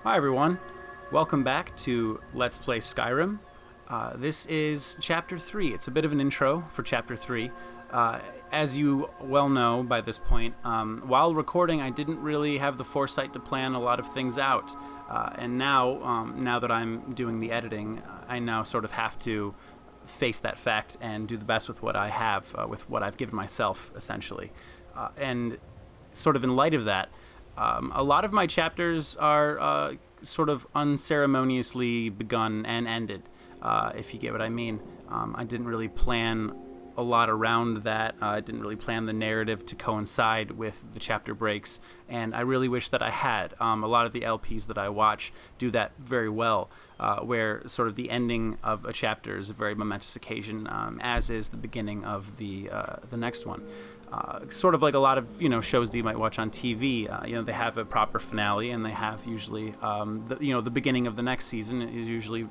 Hi everyone, welcome back to Let's Play Skyrim. This is Chapter 3. It's a bit of an intro for Chapter 3. As you well know by this point, while recording I didn't really have the foresight to plan a lot of things out. And now that I'm doing the editing, I now sort of have to face that fact and do the best with what I have, with what I've given myself, essentially. And sort of in light of that, a lot of my chapters are sort of unceremoniously begun and ended, if you get what I mean. I didn't really plan a lot around that. I didn't really plan the narrative to coincide with the chapter breaks, and I really wish that I had. A lot of the LPs that I watch do that very well, where sort of the ending of a chapter is a very momentous occasion, as is the beginning of the next one. Sort of like a lot of shows that you might watch on TV. They have a proper finale, and they have usually the beginning of the next season is usually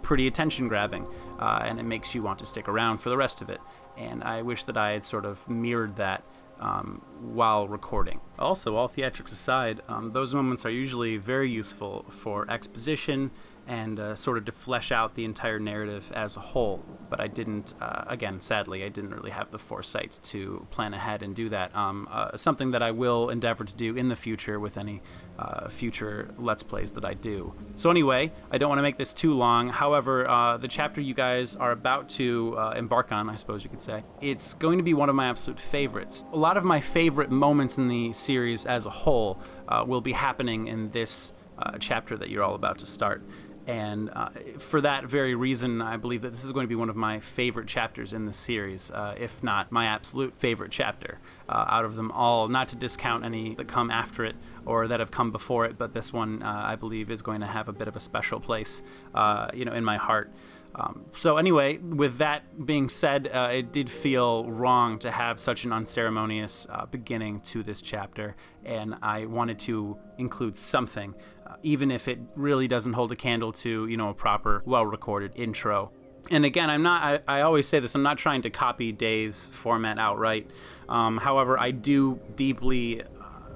pretty attention grabbing, and it makes you want to stick around for the rest of it. And I wish that I had sort of mirrored that while recording. Also, all theatrics aside, those moments are usually very useful for exposition and sort of to flesh out the entire narrative as a whole. But I didn't, again, sadly, I didn't really have the foresight to plan ahead and do that. Something that I will endeavor to do in the future with any future Let's Plays that I do. So anyway, I don't want to make this too long. However, the chapter you guys are about to embark on, I suppose you could say, it's going to be one of my absolute favorites. A lot of my favorite moments in the series as a whole will be happening in this chapter that you're all about to start. And for that very reason, I believe that this is going to be one of my favorite chapters in the series, if not my absolute favorite chapter out of them all. Not to discount any that come after it or that have come before it, but this one, I believe, is going to have a bit of a special place, in my heart. So anyway, with that being said, it did feel wrong to have such an unceremonious beginning to this chapter, and I wanted to include something, even if it really doesn't hold a candle to, a proper, well-recorded intro. And again, I always say this, I'm not trying to copy Dave's format outright. However, I do deeply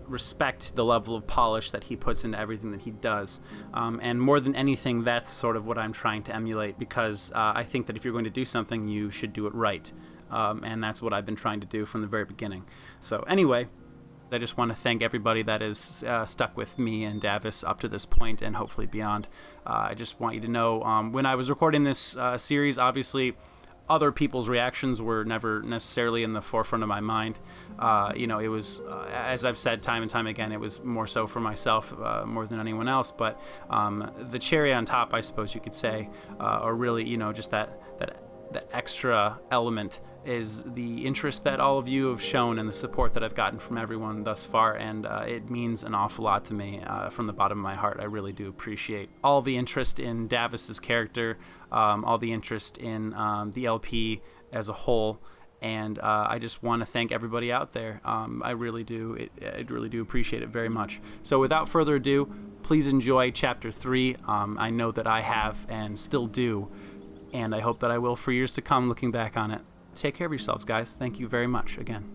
respect the level of polish that he puts into everything that he does, and more than anything, that's sort of what I'm trying to emulate, because I think that if you're going to do something, you should do it right, and that's what I've been trying to do from the very beginning. So anyway, I just want to thank everybody that has stuck with me and Davis up to this point and hopefully beyond. I just want you to know, when I was recording this series, obviously other people's reactions were never necessarily in the forefront of my mind. It was, as I've said time and time again, it was more so for myself more than anyone else. But the cherry on top, I suppose you could say, or really, just that extra element is the interest that all of you have shown and the support that I've gotten from everyone thus far, and it means an awful lot to me from the bottom of my heart. I really do appreciate all the interest in Davis's character, all the interest in the LP as a whole, and I just want to thank everybody out there. I really do. I really do appreciate it very much. So without further ado, please enjoy Chapter 3. I know that I have and still do, and I hope that I will for years to come looking back on it. Take care of yourselves, guys. Thank you very much again.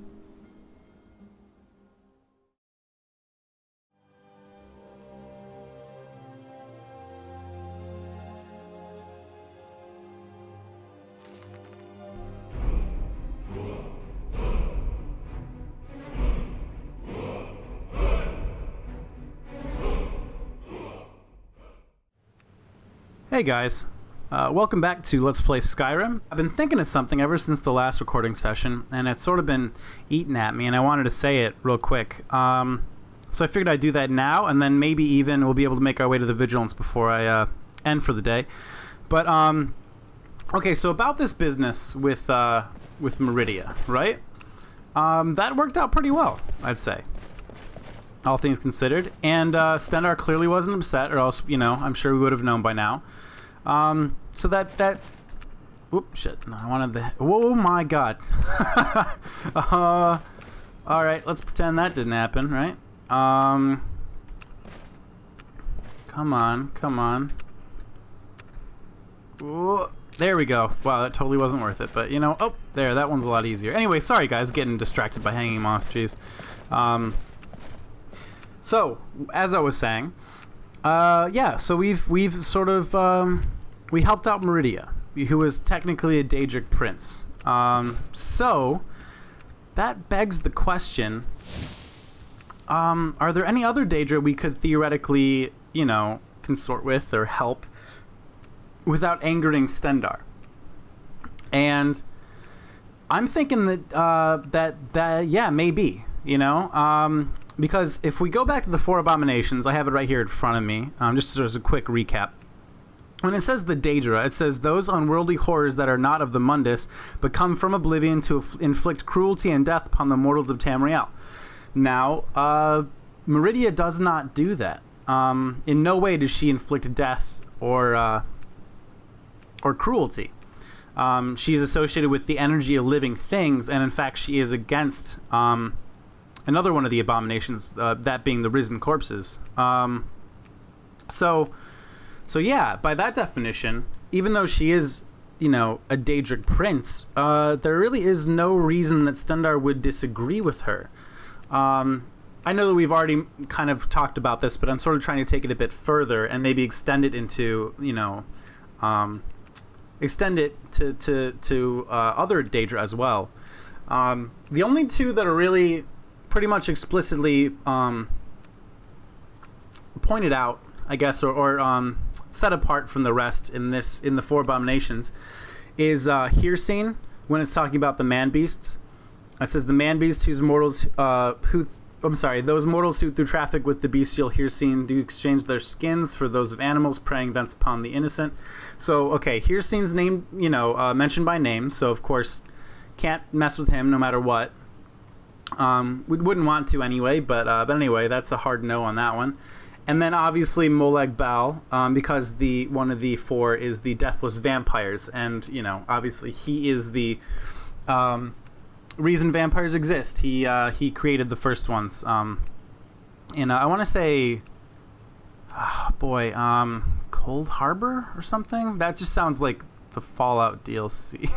Hey guys. Welcome back to Let's Play Skyrim. I've been thinking of something ever since the last recording session, and it's sort of been eating at me, and I wanted to say it real quick. So I figured I'd do that now, and then maybe even we'll be able to make our way to the Vigilance before I end for the day. But, okay, so about this business with Meridia, right? That worked out pretty well, I'd say, all things considered. And Stendarr clearly wasn't upset, or else, I'm sure we would have known by now. So that whoop, shit, no, I wanted the, oh my god. Alright, let's pretend that didn't happen, right? Come on. Ooh, there we go. Wow, that totally wasn't worth it, but oh, there, that one's a lot easier. Anyway, sorry guys, getting distracted by hanging moss trees. So, as I was saying, Yeah, so we've sort of we helped out Meridia, who is technically a Daedric prince. So that begs the question: are there any other Daedra we could theoretically, consort with or help without angering Stendar? And I'm thinking that yeah, maybe, because if we go back to the four abominations, I have it right here in front of me, just as a quick recap. When it says the Daedra, it says those unworldly horrors that are not of the Mundus, but come from oblivion to inflict cruelty and death upon the mortals of Tamriel. Now, Meridia does not do that. In no way does she inflict death or cruelty. She's associated with the energy of living things, and in fact, she is against another one of the abominations, that being the risen corpses. So yeah, by that definition, even though she is, a Daedric prince, there really is no reason that Stendar would disagree with her. I know that we've already kind of talked about this, but I'm sort of trying to take it a bit further and maybe extend it into, extend it to other Daedra as well. The only two that are really pretty much explicitly pointed out, I guess, or set apart from the rest in the four abominations, is Hircine, when it's talking about the man beasts. It says the man beasts those mortals who through traffic with the bestial Hircine do exchange their skins for those of animals, preying thence upon the innocent. So okay, Hircine's name, mentioned by name, so of course can't mess with him no matter what. We wouldn't want to anyway, but anyway, that's a hard no on that one. And then obviously Molag Bal, because one of the four is the deathless vampires, and obviously he is the reason vampires exist. He created the first ones. And I want to say, Cold Harbor or something. That just sounds like the Fallout DLC.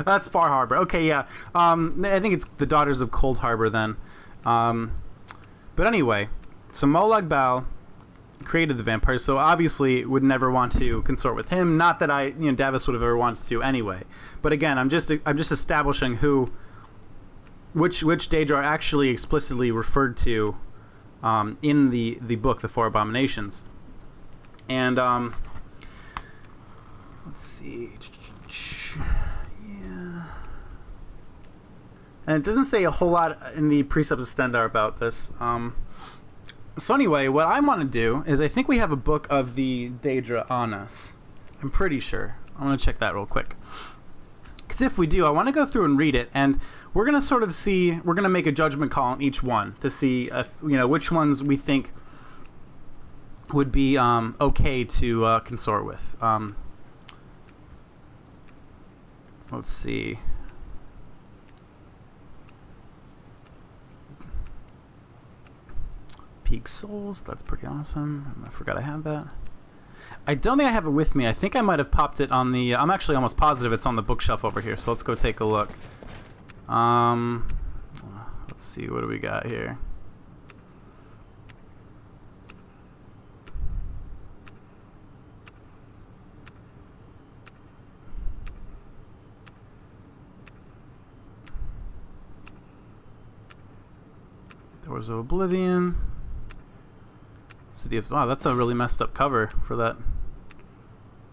That's Far Harbor. Okay, yeah. I think it's the Daughters of Cold Harbor then. But anyway. So Molag Bal created the vampires, so obviously would never want to consort with him. Not that Davos would have ever wanted to anyway. But again, I'm just establishing which Daedra are actually explicitly referred to in the book, The Four Abominations. And let's see. Yeah. And it doesn't say a whole lot in the Precepts of Stendar about this. So anyway, what I want to do is I think we have a book of the Daedra on us. I'm pretty sure. I want to check that real quick. Because if we do, I want to go through and read it, and we're going to sort of see, we're going to make a judgment call on each one to see if, which ones we think would be okay to consort with. Let's see. Peak Souls, that's pretty awesome. I forgot I have that. I don't think I have it with me. I think I might have popped it on the... I'm actually almost positive it's on the bookshelf over here, so let's go take a look. Let's see, what do we got here? Doors of Oblivion. City of... Wow, that's a really messed up cover for that.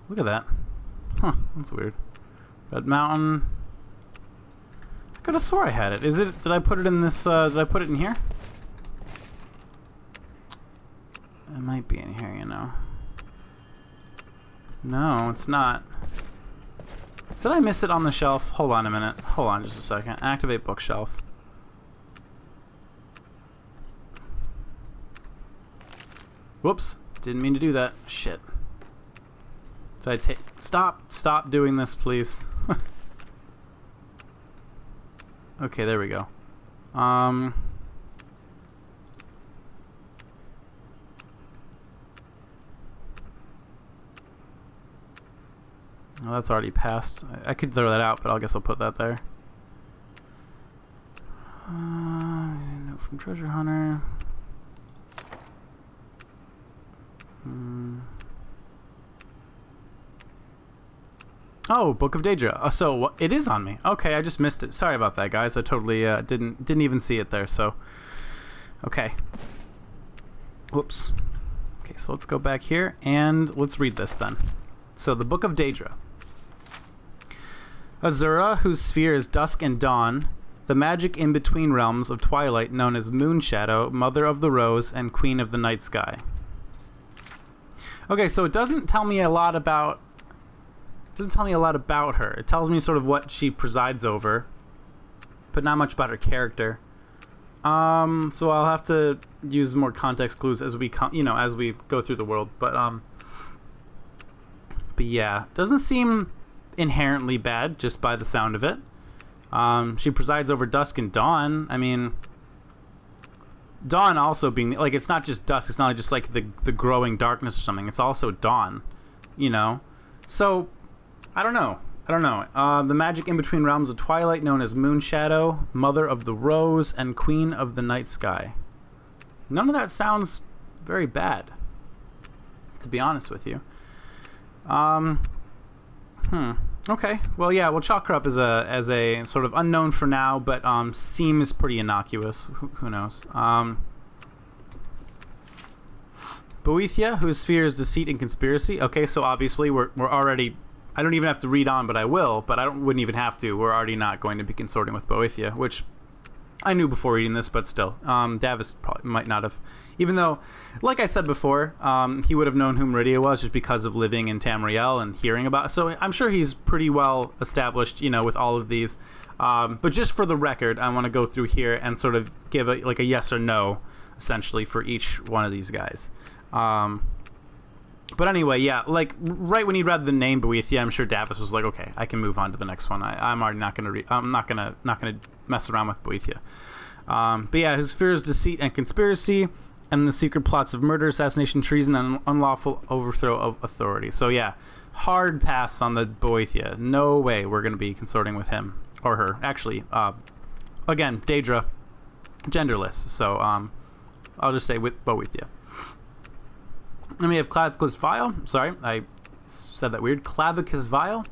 Look at that. Huh, that's weird. Red Mountain. I could have swore I had it. Is it... Did I put it in this... did I put it in here? It might be in here, No, it's not. Did I miss it on the shelf? Hold on a minute. Hold on just a second. Activate bookshelf. Whoops. Didn't mean to do that. Shit. Did I take... Stop doing this, please. Okay, there we go. Oh, that's already passed. I could throw that out, but I guess I'll put that there. Note from Treasure Hunter. Oh, Book of Daedra. So it is on me. Okay, I just missed it. Sorry about that, guys. I totally didn't even see it there. So, okay. Whoops. Okay, so let's go back here and let's read this then. So the Book of Daedra. Azura, whose sphere is dusk and dawn, the magic in-between realms of twilight known as Moonshadow, Mother of the Rose, and Queen of the Night Sky. Okay, so it doesn't tell me a lot about her. It tells me sort of what she presides over, but not much about her character. So I'll have to use more context clues as we as we go through the world. But yeah, doesn't seem inherently bad just by the sound of it. She presides over dusk and dawn. I mean, dawn also being like, it's not just dusk. It's not just like the growing darkness or something. It's also dawn, So I don't know. The magic in between realms of twilight known as Moonshadow, Mother of the Rose, and Queen of the Night Sky. None of that sounds very bad, to be honest with you. Okay. Well, yeah, we'll chalk her up as a sort of unknown for now, but seems pretty innocuous. Who knows? Boethia, whose sphere is deceit and conspiracy. Okay, so obviously we're already... I don't even have to read on, but I will. But wouldn't even have to. We're already not going to be consorting with Boethia, which I knew before reading this, but still. Davis probably might not have. Even though, like I said before, he would have known who Meridia was just because of living in Tamriel and hearing about it. So I'm sure he's pretty well established, with all of these. But just for the record, I want to go through here and sort of give a yes or no, essentially, for each one of these guys. But anyway, yeah, like right when he read the name Boethia, I'm sure Davis was like, okay, I can move on to the next one. I'm already not gonna I'm not gonna mess around with Boethia. But yeah, his fear is deceit and conspiracy, and the secret plots of murder, assassination, treason, and unlawful overthrow of authority. So yeah, hard pass on the Boethia. No way we're gonna be consorting with him or her. Actually, again, Daedra, genderless. So I'll just say with Boethia. Then we have Clavicus Vile. Sorry, I said that weird. Clavicus Vile,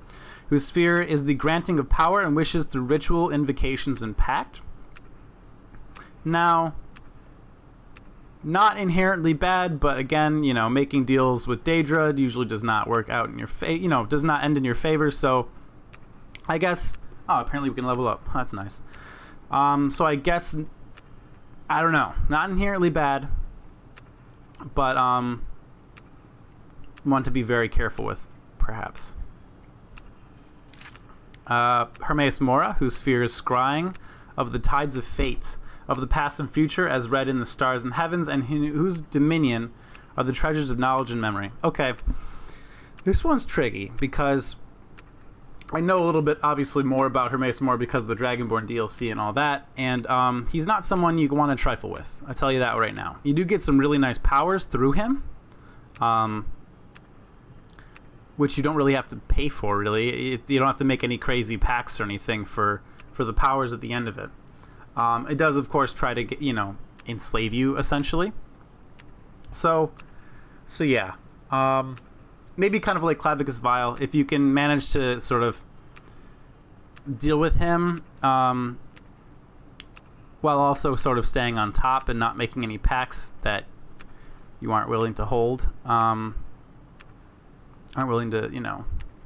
whose sphere is the granting of power and wishes through ritual, invocations, and pact. Now, not inherently bad, but again, making deals with Daedra usually does not work out in your favor. Does not end in your favor. So, I guess. Oh, apparently we can level up. That's nice. So I guess I don't know. Not inherently bad, but one to be very careful with, perhaps. Hermaeus Mora, whose sphere is scrying of the tides of fate, of the past and future as read in the stars and heavens, and whose dominion are the treasures of knowledge and memory. Okay, this one's tricky because I know a little bit, obviously, more about Hermaeus Mora because of the Dragonborn DLC and all that, and he's not someone you want to trifle with. I tell you that right now. You do get some really nice powers through him, which you don't really have to pay for, really. You don't have to make any crazy packs or anything for the powers at the end of it. It does, of course, try to get, enslave you, essentially. So yeah. Maybe kind of like Clavicus Vile, if you can manage to sort of deal with him while also sort of staying on top and not making any packs that you aren't willing to hold. Aren't willing to,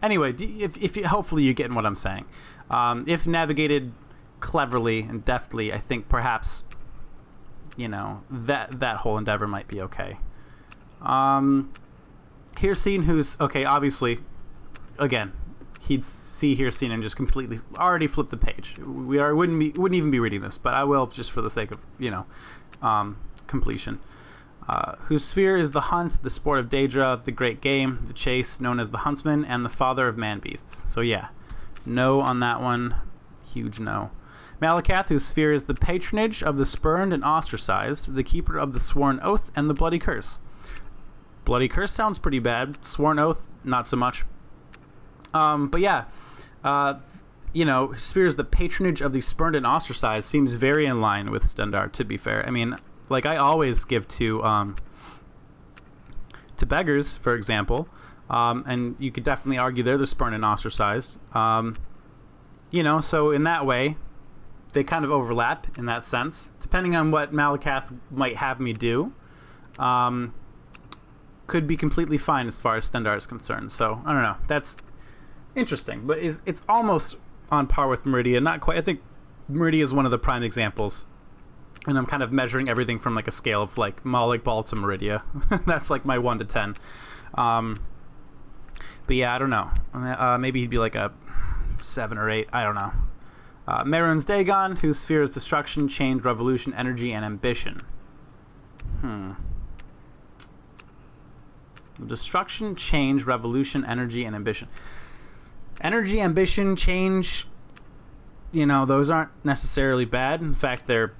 Anyway, if hopefully you're getting what I'm saying. If navigated cleverly and deftly, I think perhaps, that whole endeavor might be okay. Hircine, who's, okay, obviously, again, he'd see Hircine and just completely already flip the page. Wouldn't even be reading this, but I will just for the sake of, completion. Whose sphere is the hunt, the sport of Daedra, the great game, the chase, known as the huntsman, and the father of man-beasts. So yeah, no on that one. Huge no. Malakath, whose sphere is the patronage of the spurned and ostracized, the keeper of the sworn oath, and the bloody curse. Bloody curse sounds pretty bad. Sworn oath, not so much. But yeah, sphere is the patronage of the spurned and ostracized seems very in line with Stendarr, to be fair. I mean, like I always give to beggars, for example, And you could definitely argue they're the spurned and ostracized. So in that way, they kind of overlap in that sense. Depending on what Malakath might have me do, could be completely fine as far as Stendarr is concerned. So, I don't know. That's interesting. But it's almost on par with Meridia. Not quite. I think Meridia is one of the prime examples. And I'm kind of measuring everything from like a scale of like Molag Bal to Meridia. That's like my 1 to 10. But yeah, I don't know. Maybe he'd be like a 7 or 8. I don't know. Merun's Dagon, whose sphere is destruction, change, revolution, energy, and ambition. Destruction, change, revolution, energy, and ambition. Energy, ambition, change, those aren't necessarily bad. In fact, they're,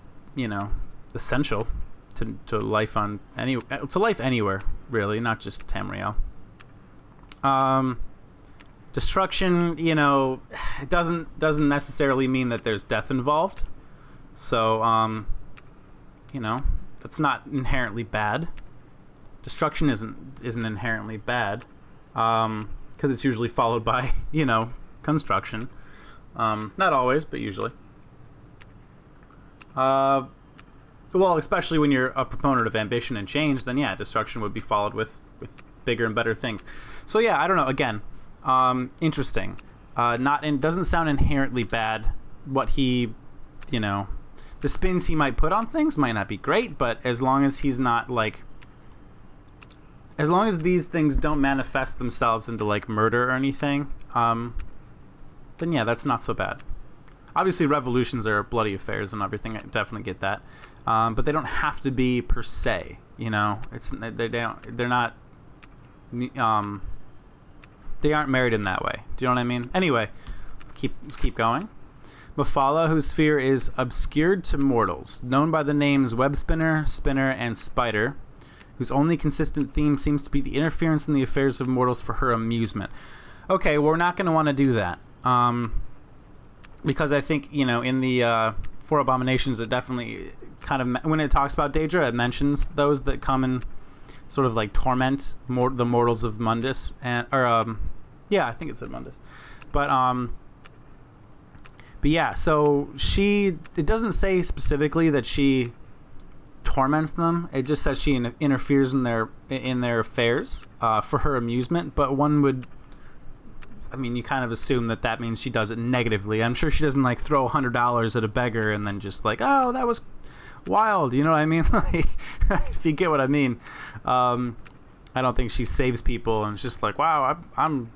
essential to life to life anywhere, really, not just Tamriel. Destruction, it doesn't necessarily mean that there's death involved. So, that's not inherently bad. Destruction isn't inherently bad, because it's usually followed by, construction. Not always, but usually. Well, especially when you're a proponent of ambition and change, then yeah, destruction would be followed with bigger and better things. So yeah, I don't know. Again, interesting. Doesn't sound inherently bad. What he, the spins he might put on things might not be great, but as long as he's not like, as long as these things don't manifest themselves into like murder or anything, then yeah, that's not so bad. Obviously, revolutions are bloody affairs and everything. I definitely get that, but they don't have to be per se. They're not. They aren't married in that way. Do you know what I mean? Anyway, let's keep going. Mephala, whose sphere is obscured to mortals, known by the names Web Spinner, Spinner, and Spider, whose only consistent theme seems to be the interference in the affairs of mortals for her amusement. Okay, well, we're not going to want to do that. Because I think, in the Four Abominations, it definitely kind of, when it talks about Daedra, it mentions those that come and sort of like torment the mortals of Mundus. Yeah, I think it said Mundus. But yeah, so it doesn't say specifically that she torments them. It just says she interferes in their affairs for her amusement. But you kind of assume that means she does it negatively. I'm sure she doesn't like throw $100 at a beggar and then just like, oh, that was wild. You know what I mean? Like, if you get what I mean. I don't think she saves people and it's just like, wow, I'm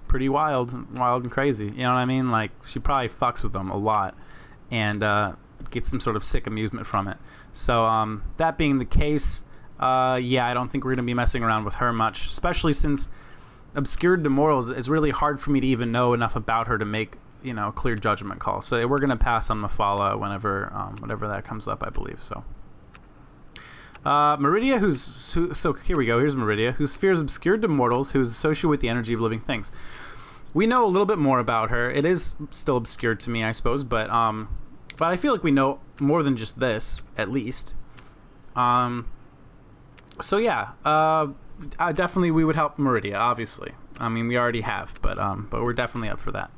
pretty wild and crazy. You know what I mean? Like, she probably fucks with them a lot and gets some sort of sick amusement from it. So that being the case, yeah, I don't think we're going to be messing around with her much, especially since obscured to mortals, it's really hard for me to even know enough about her to make a clear judgment call. So we're going to pass on Mephala whenever that comes up, I believe. So Meridia, so here we go. Here's Meridia, whose sphere is obscured to mortals, who is associated with the energy of living things. We know a little bit more about her. It is still obscured to me, I suppose, but I feel like we know more than just this, at least. So yeah, definitely we would help Meridia, obviously. I mean, we already have, but we're definitely up for that.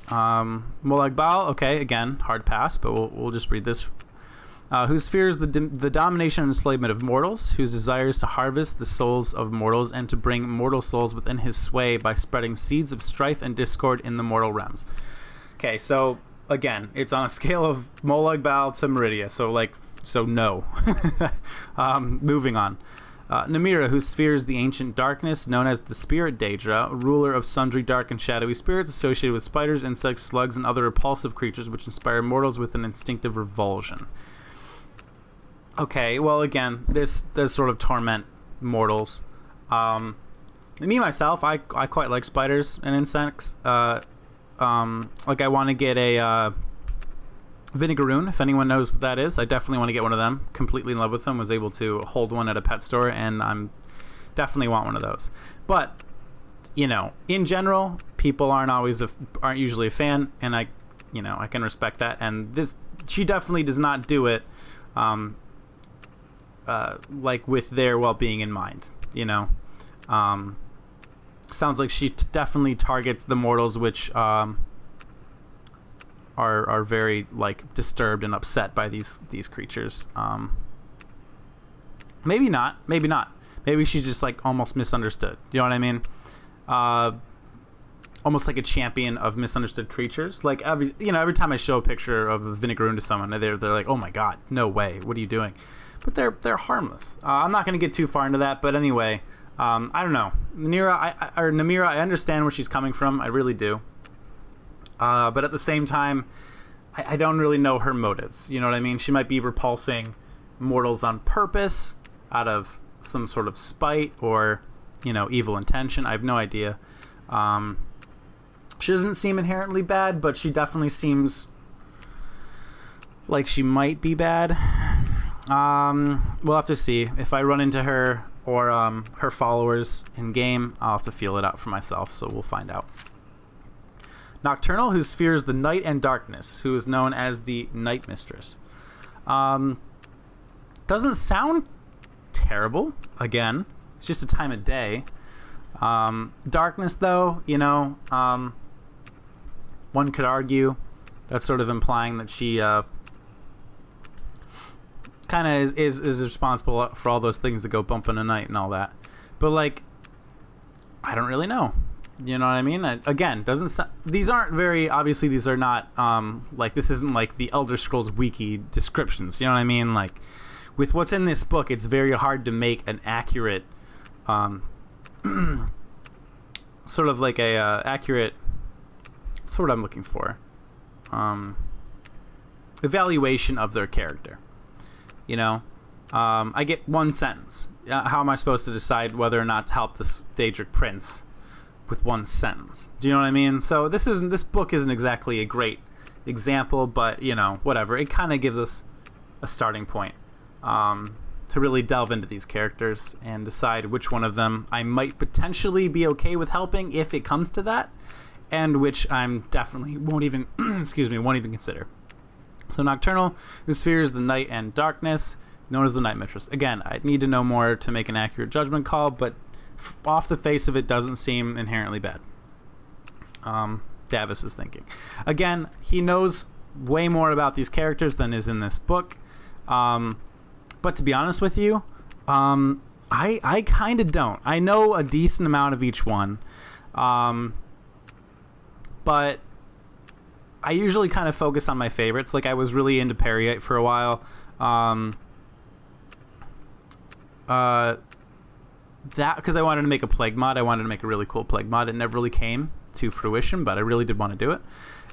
Molag Bal, okay, again, hard pass, but we'll just read this. Whose fears the domination and enslavement of mortals, whose desires to harvest the souls of mortals and to bring mortal souls within his sway by spreading seeds of strife and discord in the mortal realms. Okay, so again, it's on a scale of Molag Bal to Meridia, so no. Moving on. Namira, whose sphere is the ancient darkness, known as the spirit Daedra, ruler of sundry dark and shadowy spirits associated with spiders, insects, slugs, and other repulsive creatures which inspire mortals with an instinctive revulsion. Okay, well, again, this does sort of torment mortals. Me, myself, I quite like spiders and insects. I want to get a Vinegaroon, if anyone knows what that is. I definitely want to get one of them. Completely in love with them. Was able to hold one at a pet store, and I'm definitely want one of those. But in general, people aren't usually a fan, and I can respect that. And she definitely does not do it, like with their well-being in mind. Sounds like she definitely targets the mortals, which are very like disturbed and upset by these creatures. Maybe not. Maybe she's just like almost misunderstood. You know what I mean? Almost like a champion of misunderstood creatures. Like every time I show a picture of a vinegaroon to someone, they're like, "Oh my god, no way! What are you doing?" But they're harmless. I'm not going to get too far into that, but anyway, I don't know. Namira, I understand where she's coming from. I really do. But at the same time, I don't really know her motives. You know what I mean? She might be repulsing mortals on purpose, out of some sort of spite or, evil intention. I have no idea. She doesn't seem inherently bad, but she definitely seems like she might be bad. We'll have to see. If I run into her or her followers in game, I'll have to feel it out for myself, so we'll find out. Nocturnal, who fears the night and darkness, who is known as the Night Mistress. Doesn't sound terrible. Again, it's just a time of day. Darkness, though, one could argue that's sort of implying that she kind of is responsible for all those things that go bump in the night and all that. But like, I don't really know. You know what I mean? Again, these aren't very obviously. These are not like, this isn't like the Elder Scrolls wiki descriptions. You know what I mean? Like, with what's in this book, it's very hard to make an accurate, sort of like a accurate. What's the word I'm looking for? Evaluation of their character. I get one sentence. How am I supposed to decide whether or not to help this Daedric prince with one sentence? Do you know what I mean? So this book isn't exactly a great example, but whatever. It kind of gives us a starting point to really delve into these characters and decide which one of them I might potentially be okay with helping if it comes to that, and which I'm definitely won't even consider. So Nocturnal, who fears the night and darkness, known as the Night Mistress. Again, I'd need to know more to make an accurate judgment call, but off the face of it, doesn't seem inherently bad. Davis is thinking. Again, he knows way more about these characters than is in this book. But to be honest with you, I kind of don't. I know a decent amount of each one. But I usually kind of focus on my favorites. Like, I was really into Periite for a while. That because I wanted to make a plague mod. I wanted to make a really cool plague mod. It never really came to fruition, but I really did want to do it.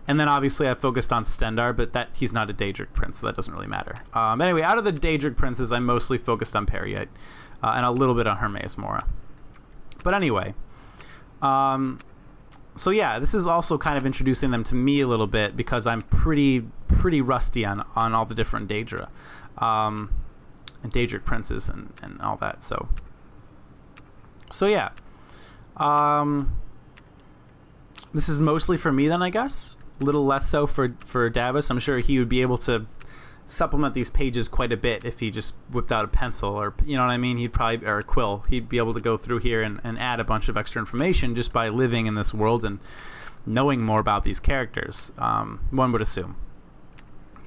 And then obviously I focused on Stendar, but he's not a Daedric prince, so that doesn't really matter. Anyway, out of the Daedric princes, I mostly focused on Periite and a little bit on Hermaeus Mora. But anyway, so yeah, this is also kind of introducing them to me a little bit because I'm pretty rusty on all the different Daedra and Daedric princes and all that. So yeah, this is mostly for me then, I guess. A little less so for Davis. I'm sure he would be able to supplement these pages quite a bit if he just whipped out a pencil, or you know what I mean. Or a quill. He'd be able to go through here and add a bunch of extra information just by living in this world and knowing more about these characters. One would assume.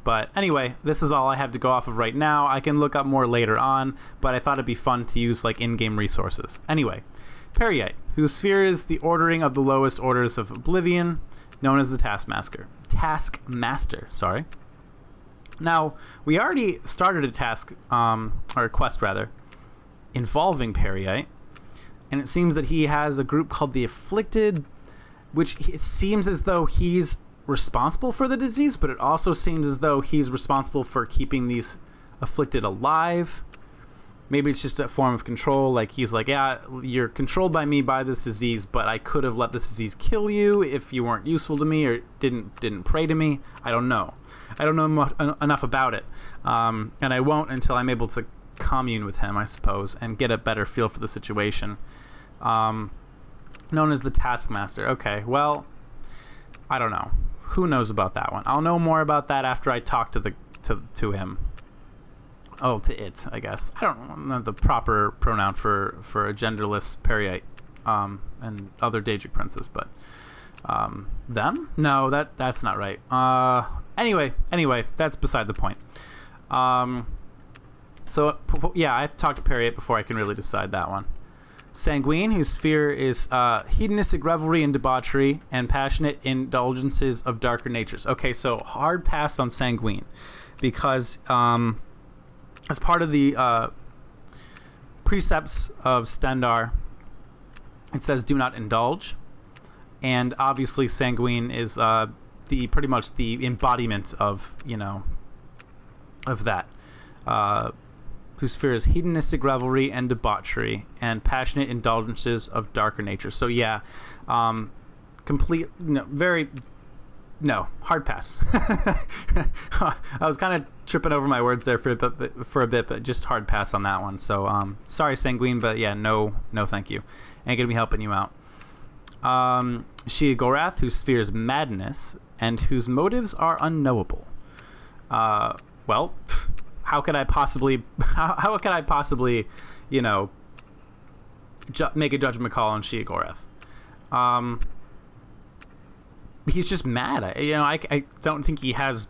But anyway, this is all I have to go off of right now. I can look up more later on, but I thought it'd be fun to use like in-game resources. Anyway, Periite, whose sphere is the ordering of the lowest orders of Oblivion, known as the Taskmaster. Sorry. Now, we already started a task, or a quest rather, involving Periite, and it seems that he has a group called the Afflicted, which it seems as though he's responsible for the disease, but it also seems as though he's responsible for keeping these Afflicted alive. Maybe it's just a form of control, like he's like, yeah, you're controlled by me by this disease, but I could have let this disease kill you if you weren't useful to me or didn't pray to me. I don't know enough about it, and I won't until I'm able to commune with him, I suppose, and get a better feel for the situation. Known as the Taskmaster. Okay, well, I don't know. Who knows about that one? I'll know more about that after I talk to him. to it, I guess. I don't know the proper pronoun for a genderless Periite and other Daedric princes, but them? No, that's not right. Anyway, that's beside the point. So yeah, I have to talk to Periite before I can really decide that one. Sanguine, whose sphere is hedonistic revelry and debauchery and passionate indulgences of darker natures. Okay, so hard pass on Sanguine because as part of the precepts of Stendar, it says do not indulge, and obviously Sanguine is pretty much the embodiment of of that. Whose sphere is hedonistic revelry and debauchery and passionate indulgences of darker nature. So yeah, hard pass. I was kind of tripping over my words there for a bit, but just hard pass on that one. So sorry, Sanguine, but yeah, no, thank you. Ain't gonna be helping you out. Sheogorath, whose sphere is madness and whose motives are unknowable. Well. How could I possibly, make a judgment call on Sheogorath? He's just mad. I don't think he has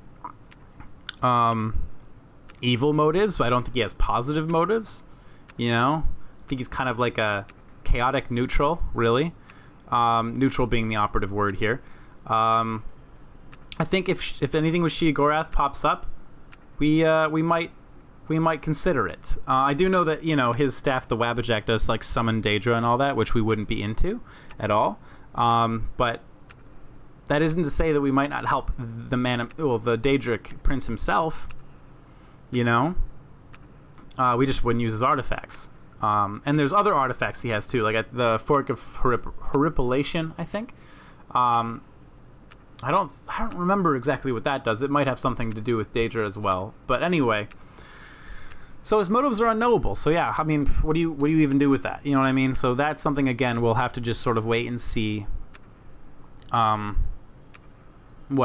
evil motives, but I don't think he has positive motives. I think he's kind of like a chaotic neutral, really. Neutral being the operative word here. I think if anything with Sheogorath pops up, we might consider it. I do know that his staff, the Wabbajack, does like summon Daedra and all that, which we wouldn't be into at all. But that isn't to say that we might not help the Daedric prince himself. We just wouldn't use his artifacts. And there's other artifacts he has too, like at the Fork of Horripilation, I think. I don't remember exactly what that does. It might have something to do with Daedra as well. But anyway, so his motives are unknowable. So yeah, I mean, what do you even do with that? You know what I mean? So that's something, again, we'll have to just sort of wait and see what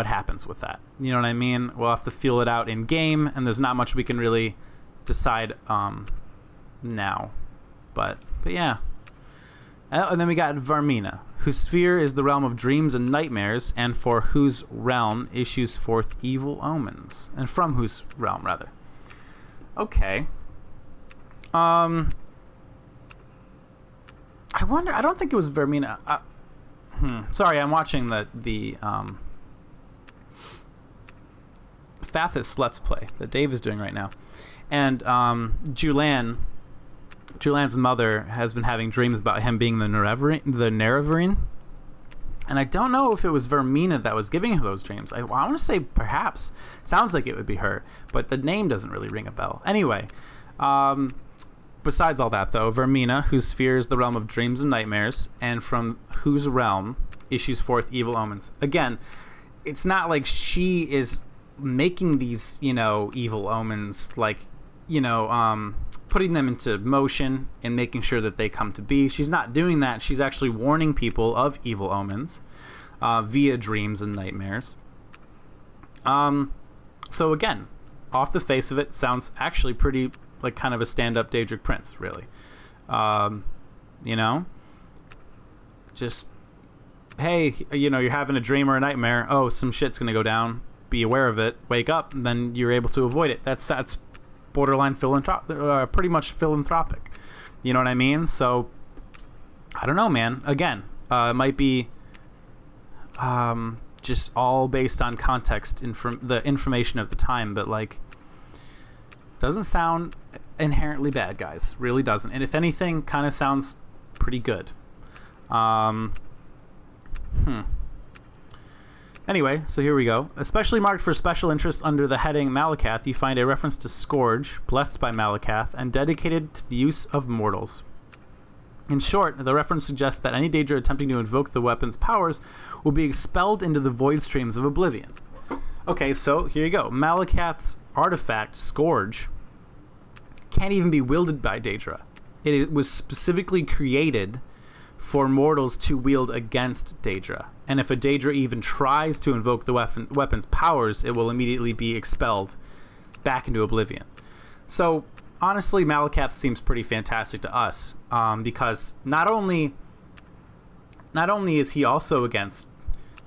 happens with that. You know what I mean? We'll have to feel it out in game, and there's not much we can really decide now. But yeah. And then we got Varmina, whose sphere is the realm of dreams and nightmares, and for whose realm issues forth evil omens. And from whose realm, rather. Okay. I wonder, I don't think it was Varmina. Sorry, I'm watching the Fathus Let's Play that Dave is doing right now. And Julan's mother has been having dreams about him being the Nerevarine. And I don't know if it was Varmina that was giving her those dreams. I want to say perhaps. Sounds like it would be her, but the name doesn't really ring a bell. Anyway, besides all that, though, Varmina, whose sphere is the realm of dreams and nightmares, and from whose realm issues forth evil omens. Again, it's not like she is making these, evil omens, like, putting them into motion and making sure that they come to be. She's not doing that. She's actually warning people of evil omens via dreams and nightmares. So again, off the face of it, sounds actually pretty like kind of a stand-up Daedric prince, really. Just, hey, you're having a dream or a nightmare. Oh, some shit's going to go down. Be aware of it. Wake up. And then you're able to avoid it. That's borderline pretty much philanthropic. You know what I mean? So I don't know, man. Again, it might be just all based on context, the information of the time, but like, doesn't sound inherently bad, guys. Really doesn't. And if anything, kind of sounds pretty good. Anyway, so here we go. Especially marked for special interest under the heading Malakath, you find a reference to Scourge, blessed by Malakath, and dedicated to the use of mortals. In short, the reference suggests that any Daedra attempting to invoke the weapon's powers will be expelled into the void streams of oblivion. Okay, so here you go. Malakath's artifact, Scourge, can't even be wielded by Daedra. It was specifically created for mortals to wield against Daedra. And if a Daedra even tries to invoke the weapon's powers, it will immediately be expelled back into oblivion. So honestly, Malakath seems pretty fantastic to us, because not only is he also against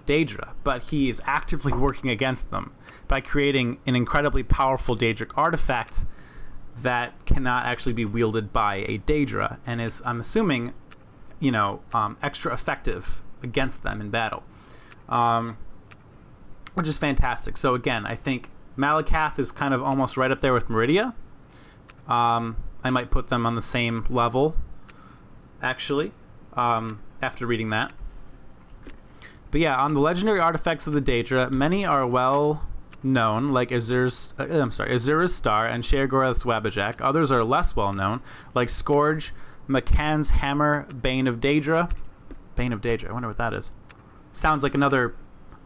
Daedra, but he is actively working against them by creating an incredibly powerful Daedric artifact that cannot actually be wielded by a Daedra, and is, I'm assuming, extra effective against them in battle, which is fantastic. So again, I think Malakath is kind of almost right up there with Meridia. I might put them on the same level, actually, after reading that. But yeah, on the legendary artifacts of the Daedra, many are well known, like Azura's Star and Sheogorath's Wabbajack. Others are less well known, like Scourge, McCann's Hammer, Bane of Daedra. Bane of Daedra, I wonder what that is. Sounds like another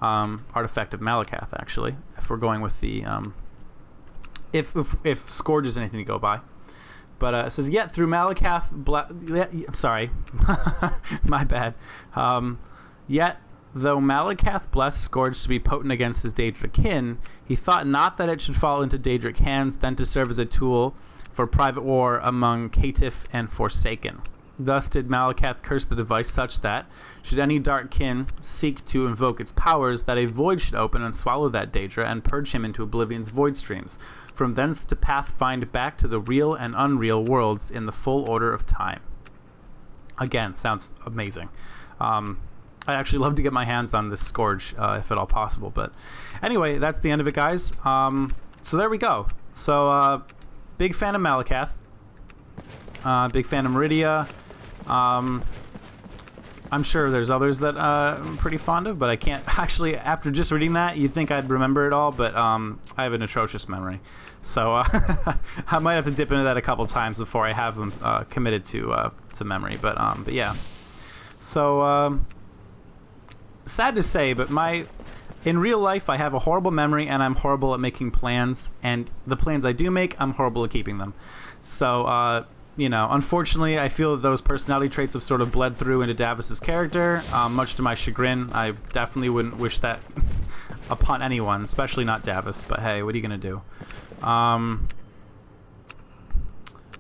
artifact of Malakath, actually, if we're going with the... If Scourge is anything to go by. But it says, yet through Malakath... I'm sorry. My bad. Yet, though Malakath blessed Scourge to be potent against his Daedric kin, he thought not that it should fall into Daedric hands, then to serve as a tool for private war among Caitiff and Forsaken. Thus did Malakath curse the device such that, should any dark kin seek to invoke its powers, that a void should open and swallow that Daedra and purge him into Oblivion's void streams, from thence to pathfind back to the real and unreal worlds in the full order of time. Again, sounds amazing. I'd actually love to get my hands on this Scourge, if at all possible. But anyway, that's the end of it, guys. So there we go. So, big fan of Malakath. Big fan of Meridia. I'm sure there's others that I'm pretty fond of, but I can't... Actually, after just reading that, you'd think I'd remember it all, but I have an atrocious memory. So I might have to dip into that a couple times before I have them committed to memory. But yeah. So... sad to say, but in real life, I have a horrible memory, and I'm horrible at making plans. And the plans I do make, I'm horrible at keeping them. So, unfortunately, I feel that those personality traits have sort of bled through into Davis's character. Much to my chagrin, I definitely wouldn't wish that upon anyone, especially not Davis. But hey, what are you gonna do?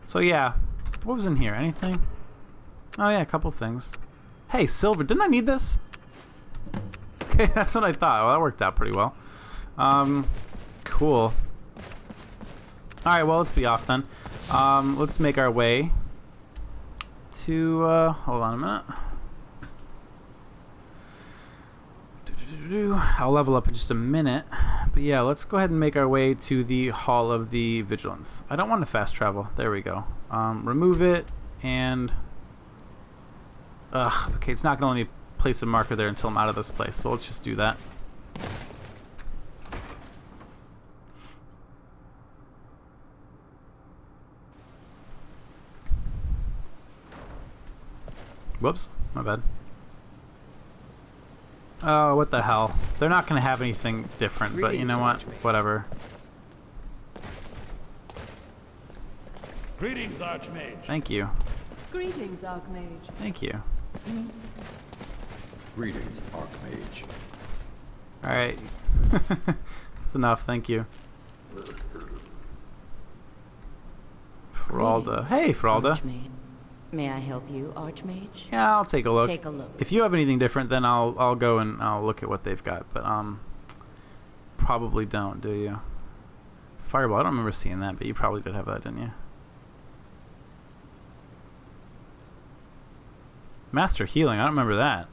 So yeah, what was in here? Anything? Oh yeah, a couple things. Hey, silver. Didn't I need this? Okay, that's what I thought. Well, that worked out pretty well. Cool. Alright, well, let's be off then. Let's make our way to, hold on a minute. I'll level up in just a minute. But yeah, let's go ahead and make our way to the Hall of the Vigilance. I don't want to fast travel. There we go. Remove it, and... okay, it's not going to let me place a marker there until I'm out of this place, so let's just do that. Whoops, my bad. Oh, what the hell. They're not going to have anything different, but you know what? Whatever. Greetings, Archmage. Thank you. Greetings, Archmage. Thank you. Greetings, Archmage. Alright. That's enough, thank you. Feralda. Hey, Feralda. Archmage. May I help you, Archmage? Yeah, I'll take a look. Take a look. If you have anything different, then I'll go and I'll look at what they've got. But probably don't, do you? Fireball. I don't remember seeing that, but you probably did have that, didn't you? Master Healing. I don't remember that.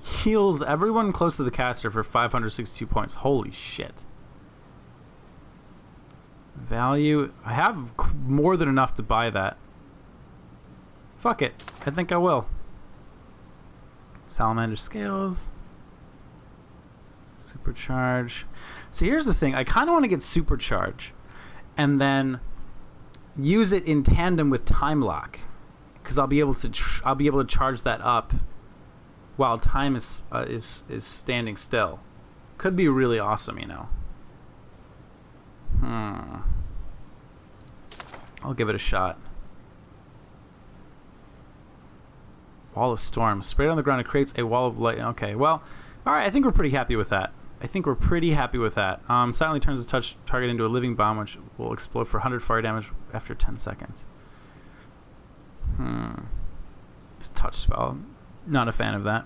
Heals everyone close to the caster for 562 points. Holy shit. Value. I have more than enough to buy that. Fuck it. I think I will. Salamander Scales. Supercharge. See, here's the thing. I kind of want to get Supercharge and then use it in tandem with Time Lock, because I'll be able to charge that up while time is standing still. Could be really awesome, you know. I'll give it a shot. Wall of Storm. Sprayed on the ground, it creates a wall of light. Okay, well, alright, I think we're pretty happy with that. I think we're pretty happy with that. Silently turns the touch target into a living bomb, which will explode for 100 fire damage after 10 seconds. It's touch spell. Not a fan of that.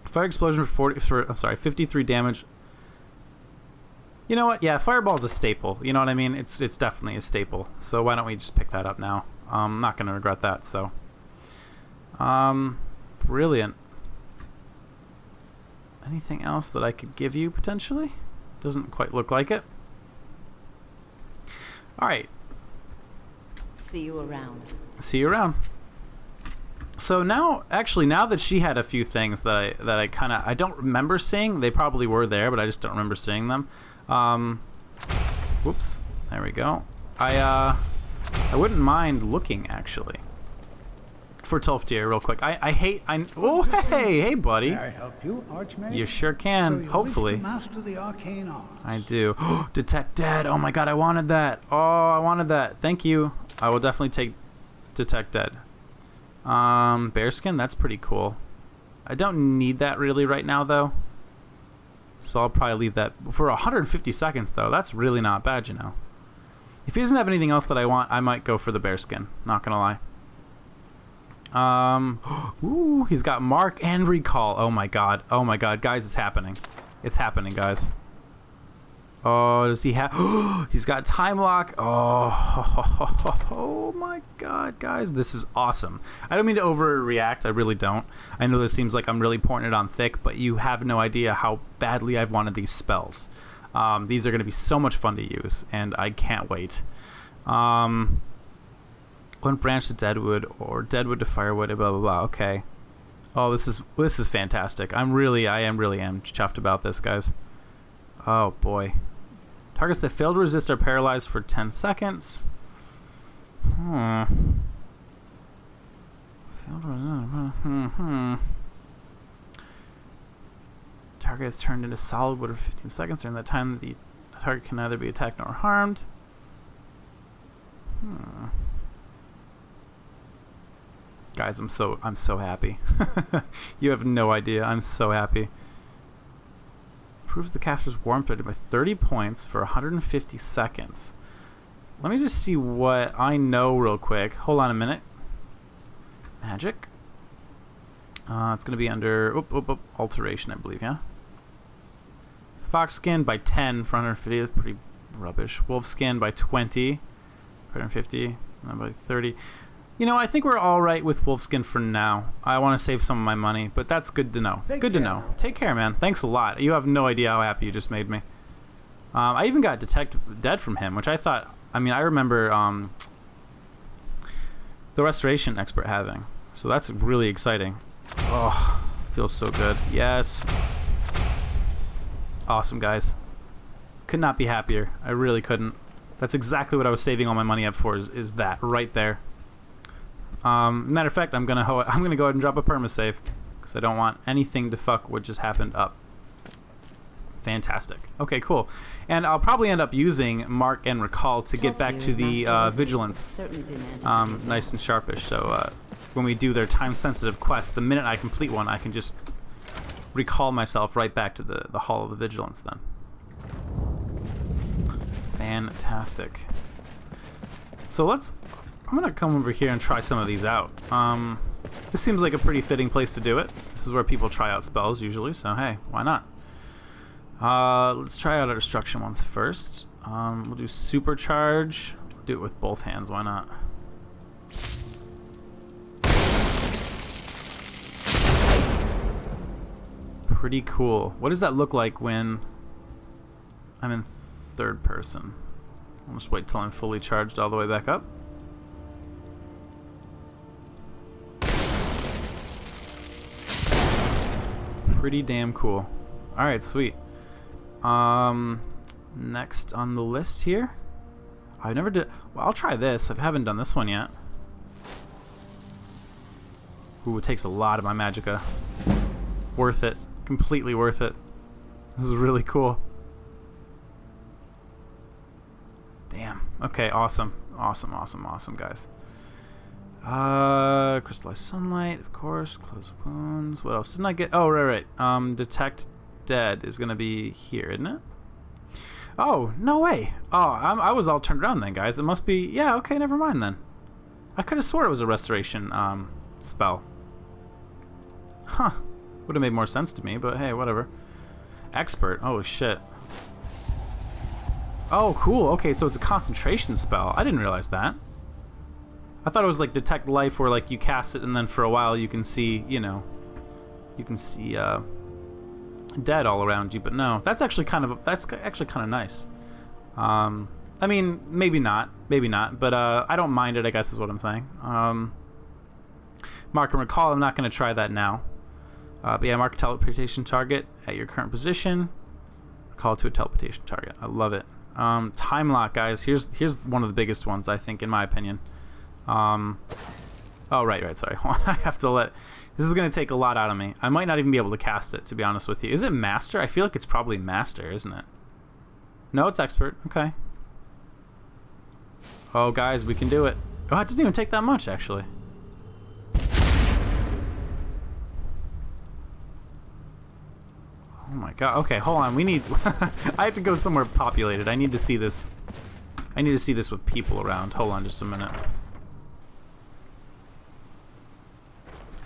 Fire explosion for 53 damage. You know what? Yeah, fireball's a staple. You know what I mean? It's definitely a staple. So why don't we just pick that up now? I'm not gonna regret that. So, brilliant. Anything else that I could give you potentially? Doesn't quite look like it. All right. See you around. See you around. So now, actually, now that she had a few things that I don't remember seeing. They probably were there, but I just don't remember seeing them. Whoops. There we go. I wouldn't mind looking actually for Tolftir real quick. Oh, hey, buddy. May I help you, Archmage? You sure can. So you hopefully. wish to master the arcane arts. I do. Detect Dead. Oh my god, I wanted that. Oh, I wanted that. Thank you. I will definitely take Detect Dead. Bearskin, that's pretty cool. I don't need that really right now though. So I'll probably leave that for 150 seconds though. That's really not bad, you know. If he doesn't have anything else that I want, I might go for the bearskin. Not gonna lie. Ooh, he's got Mark and Recall. Oh my god. Oh my god, guys, it's happening. It's happening, guys. Oh, does he have... he's got Time Lock. Oh my god, guys. This is awesome. I don't mean to overreact. I really don't. I know this seems like I'm really pouring it on thick, but you have no idea how badly I've wanted these spells. These are going to be so much fun to use, and I can't wait. One branch to Deadwood, or Deadwood to Firewood, blah, blah, blah. Okay. Oh, this is fantastic. I really am chuffed about this, guys. Oh, boy. Targets that fail to resist are paralyzed for 10 seconds. Failed to resist. Target is turned into solid wood for 15 seconds. During that time, the target can neither be attacked nor harmed. Guys, I'm so happy. You have no idea. I'm so happy. Improves the caster's warmth rating by 30 points for 150 seconds. Let me just see what I know real quick. Hold on a minute. Magic. It's going to be under alteration, I believe, yeah? Fox skin by 10 for 150. That's pretty rubbish. Wolf skin by 20 for 150. And by 30. You know, I think we're all right with wolfskin for now. I want to save some of my money, but that's good to know. Good to know. Take care, man. Thanks a lot. You have no idea how happy you just made me. I even got Detect Dead from him, which I thought... I mean, I remember the Restoration Expert having. So that's really exciting. Oh, feels so good. Yes. Awesome, guys. Could not be happier. I really couldn't. That's exactly what I was saving all my money up for, is that right there. Matter of fact, I'm gonna go ahead and drop a permasave because I don't want anything to fuck what just happened up. Fantastic. Okay, cool. And I'll probably end up using Mark and Recall to get back to the Vigilance nice and sharpish. So when we do their time-sensitive quest, the minute I complete one, I can just recall myself right back to the Hall of the Vigilance then. Fantastic. So I'm going to come over here and try some of these out. This seems like a pretty fitting place to do it. This is where people try out spells usually, so hey, why not? Let's try out our destruction ones first. We'll do Supercharge. We'll do it with both hands, why not? Pretty cool. What does that look like when I'm in third person? I'll just wait till I'm fully charged all the way back up. Pretty damn cool. Alright, sweet. Next on the list here. I never did... Well, I'll try this. I haven't done this one yet. Ooh, it takes a lot of my magicka. Worth it. Completely worth it. This is really cool. Damn. Okay, awesome. Awesome, awesome, awesome, guys. Crystallized sunlight, of course. Close wounds. What else didn't I get? Oh, right. Detect dead is gonna be here, isn't it? Oh, no way. Oh, I was all turned around then, guys. It must be... Yeah, okay, never mind then. I could have swore it was a restoration spell. Huh. Would have made more sense to me, but hey, whatever. Expert. Oh, shit. Oh, cool. Okay, so it's a concentration spell. I didn't realize that. I thought it was like Detect Life, where like you cast it and then for a while you can see, you know, you can see dead all around you. But no, that's actually kind of nice. I mean, maybe not, but I don't mind it, I guess is what I'm saying. Mark and recall. I'm not going to try that now. But yeah, mark a teleportation target at your current position. Recall to a teleportation target. I love it. Time lock, guys. Here's one of the biggest ones, I think, in my opinion. Oh, right, sorry. I have to let... This is going to take a lot out of me. I might not even be able to cast it, to be honest with you. Is it Master? I feel like it's probably Master, isn't it? No, it's Expert. Okay. Oh, guys, we can do it. Oh, it doesn't even take that much, actually. Oh my god. Okay, hold on. We need... I have to go somewhere populated. I need to see this. I need to see this with people around. Hold on just a minute.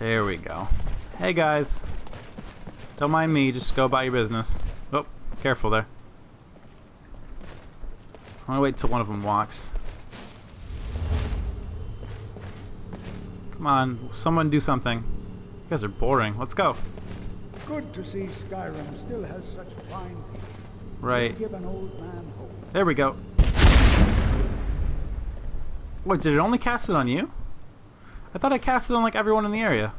There we go. Hey, guys. Don't mind me. Just go about your business. Oh, careful there. I'm gonna wait till one of them walks. Come on. Someone do something. You guys are boring. Let's go. Good to see Skyrim still has such fine people. Right. Give an old man hope. There we go. Wait, did it only cast it on you? I thought I cast it on like everyone in the area.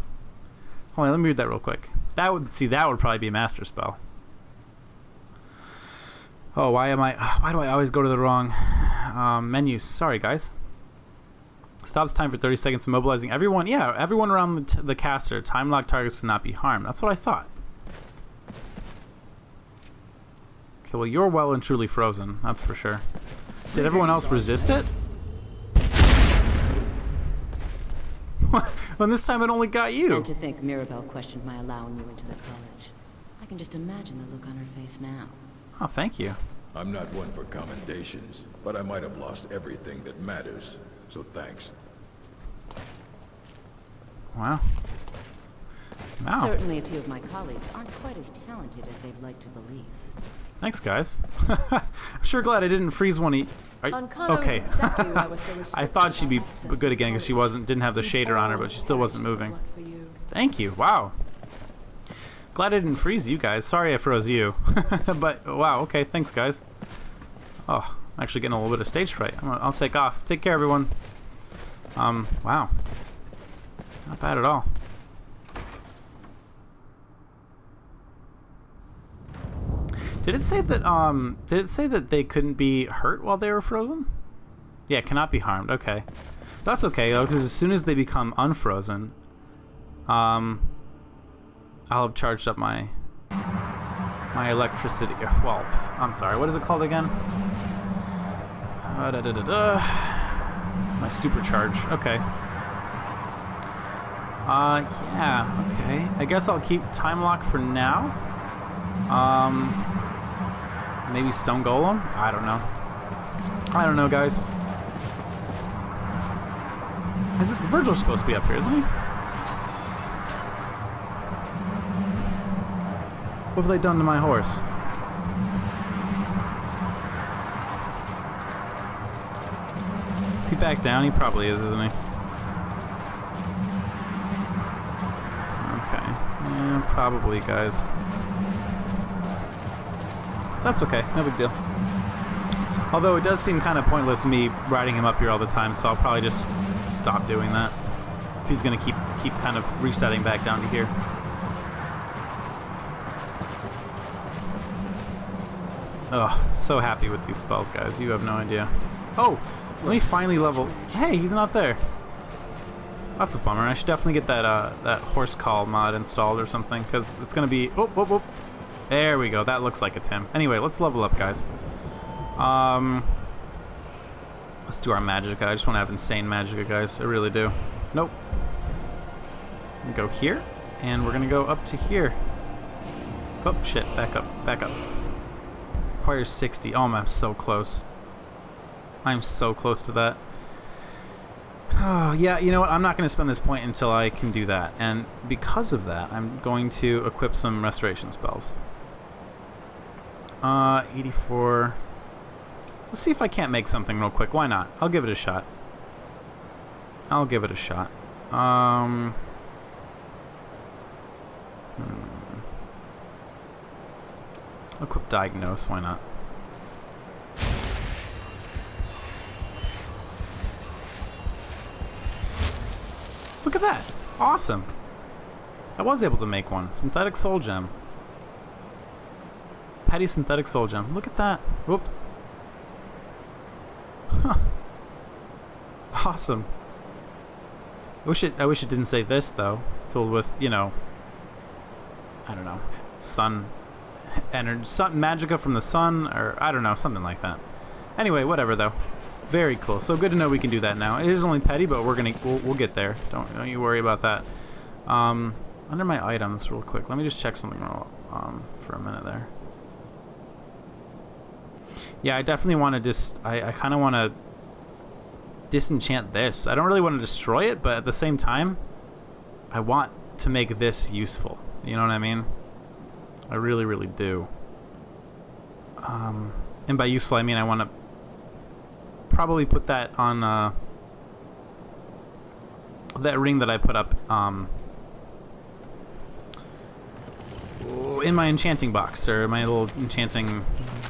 Hold on, let me read that real quick. That would probably be a master spell. Oh, why do I always go to the wrong menus? Sorry, guys. Stops time for 30 seconds, immobilizing everyone. Yeah, everyone around the caster. Time lock targets cannot be harmed. That's what I thought. Okay, well, you're well and truly frozen. That's for sure. Did everyone else resist it? Well, this time it only got you. And to think Mirabelle questioned my allowing you into the college. I can just imagine the look on her face now. Oh, thank you. I'm not one for commendations, but I might have lost everything that matters. So thanks. Wow. Wow. Certainly a few of my colleagues aren't quite as talented as they'd like to believe. Thanks, guys. I'm sure glad I didn't freeze one. Okay. Exactly why I was so I thought she'd be good again because she didn't have the shader on her, but she still wasn't moving. Thank you. Wow. Glad I didn't freeze you guys. Sorry I froze you. But wow. Okay. Thanks, guys. Oh, I'm actually getting a little bit of stage fright. I'll take off. Take care, everyone. Wow. Not bad at all. Did it say that they couldn't be hurt while they were frozen? Yeah, cannot be harmed. Okay. That's okay though, because as soon as they become unfrozen, I'll have charged up my electricity. Well, I'm sorry. What is it called again? My supercharge. Okay. Yeah. Okay. I guess I'll keep time lock for now. Maybe Stone Golem? I don't know. I don't know, guys. Virgil's supposed to be up here, isn't he? What have they done to my horse? Is he back down? He probably is, isn't he? Okay. Yeah, probably, guys. That's okay, no big deal. Although it does seem kind of pointless me riding him up here all the time, so I'll probably just stop doing that. If he's gonna keep kind of resetting back down to here. Ugh, so happy with these spells, guys. You have no idea. Oh, let me finally level. Hey, he's not there. That's a bummer. I should definitely get that horse call mod installed or something, because it's gonna be. Oh, oh, oh. There we go. That looks like it's him. Anyway, let's level up, guys. Let's do our magicka. I just want to have insane magicka, guys. I really do. Nope. Go here, and we're gonna go up to here. Oh, shit. Back up. Back up. Requires 60. Oh, I'm so close. I'm so close to that. Oh, yeah, you know what? I'm not going to spend this point until I can do that. And because of that, I'm going to equip some restoration spells. 84. Let's see if I can't make something real quick. Why not? I'll give it a shot. I'll give it a shot. Equip Diagnose. Why not? Look at that! Awesome! I was able to make one. Synthetic Soul Gem. Petty Synthetic Soul Gem. Look at that. Whoops. Huh. Awesome. I wish it didn't say this, though. Filled with, you know... I don't know. Sun... energy... Sun, magicka from the sun, or... I don't know, something like that. Anyway, whatever, though. Very cool. So good to know we can do that now. It is only petty, but we'll get there. Don't you worry about that. Under my items, real quick, let me just check something for a minute there. Yeah, I definitely want to I kind of want to disenchant this. I don't really want to destroy it, but at the same time, I want to make this useful. You know what I mean? I really, really do. And by useful, I mean I want to probably put that on that ring that I put up in my enchanting box, or my little enchanting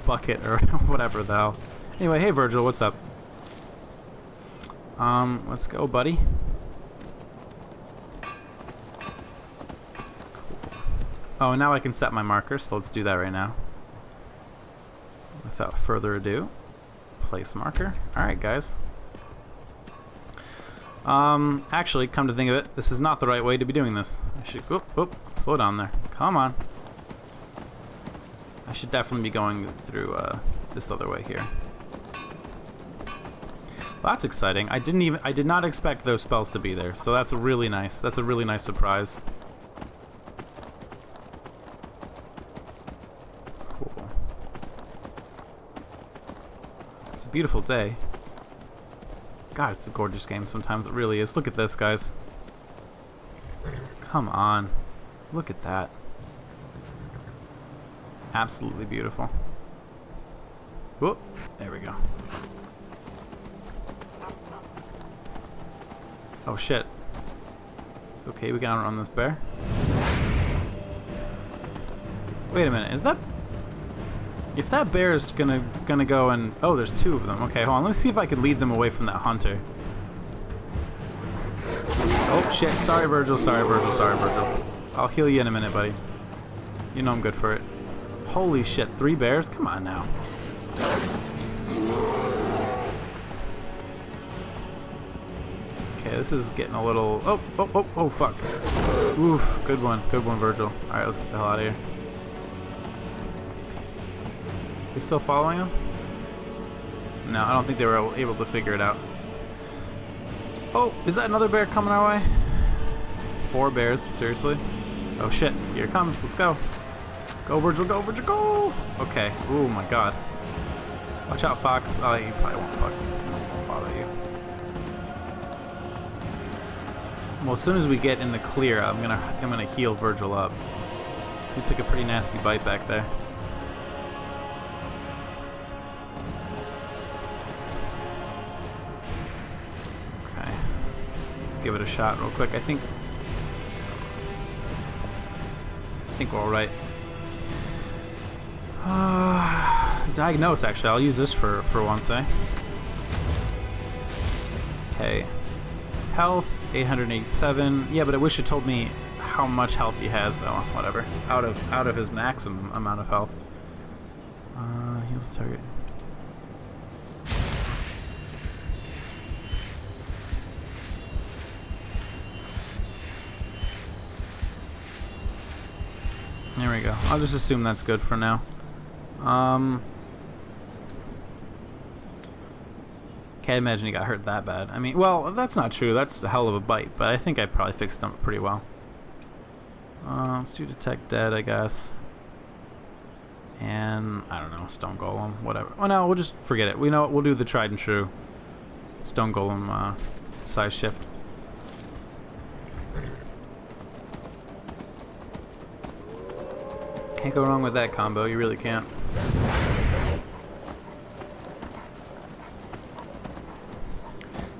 bucket, or whatever the hell. Anyway, hey Virgil, what's up? Let's go, buddy. Cool. Oh, and now I can set my marker, so let's do that right now. Without further ado, place marker. Alright, guys. Actually, come to think of it, this is not the right way to be doing this. I should... Whoop, slow down there. Come on. I should definitely be going through, this other way here. Well, that's exciting. I did not expect those spells to be there, so that's really nice. That's a really nice surprise. Cool. It's a beautiful day. God, it's a gorgeous game sometimes. It really is. Look at this, guys. Come on. Look at that. Absolutely beautiful. Whoop. There we go. Oh, shit. It's okay. We can outrun this bear. Wait a minute. Is that... If that bear is gonna go and... Oh, there's two of them. Okay, hold on. Let me see if I can lead them away from that hunter. Oh, shit. Sorry, Virgil. Sorry, Virgil. Sorry, Virgil. I'll heal you in a minute, buddy. You know I'm good for it. Holy shit. 3 bears? Come on now. Okay, this is getting a little... Oh, fuck. Oof. Good one. Good one, Virgil. Alright, let's get the hell out of here. They still following us? No, I don't think they were able to figure it out. Oh, is that another bear coming our way? 4 bears, seriously? Oh shit, here it comes, let's go. Go Virgil, go Virgil, go! Okay, oh my god. Watch out, Fox. Oh, you probably won't bother you. Well, as soon as we get in the clear, I'm gonna heal Virgil up. He took a pretty nasty bite back there. Give it a shot real quick. I think we're all right. Diagnose, actually. I'll use this for once, eh? Okay. Health, 887. Yeah, but I wish it told me how much health he has. Oh, whatever. Out of his maximum amount of health. Heals the target. There we go. I'll just assume that's good for now. Can't imagine he got hurt that bad. I mean, well, that's not true. That's a hell of a bite, but I think I probably fixed him pretty well. Let's do detect dead, I guess. And, I don't know, stone golem, whatever. Oh no, we'll just forget it. We know we'll do the tried and true stone golem size shift. Can't go wrong with that combo, you really can't.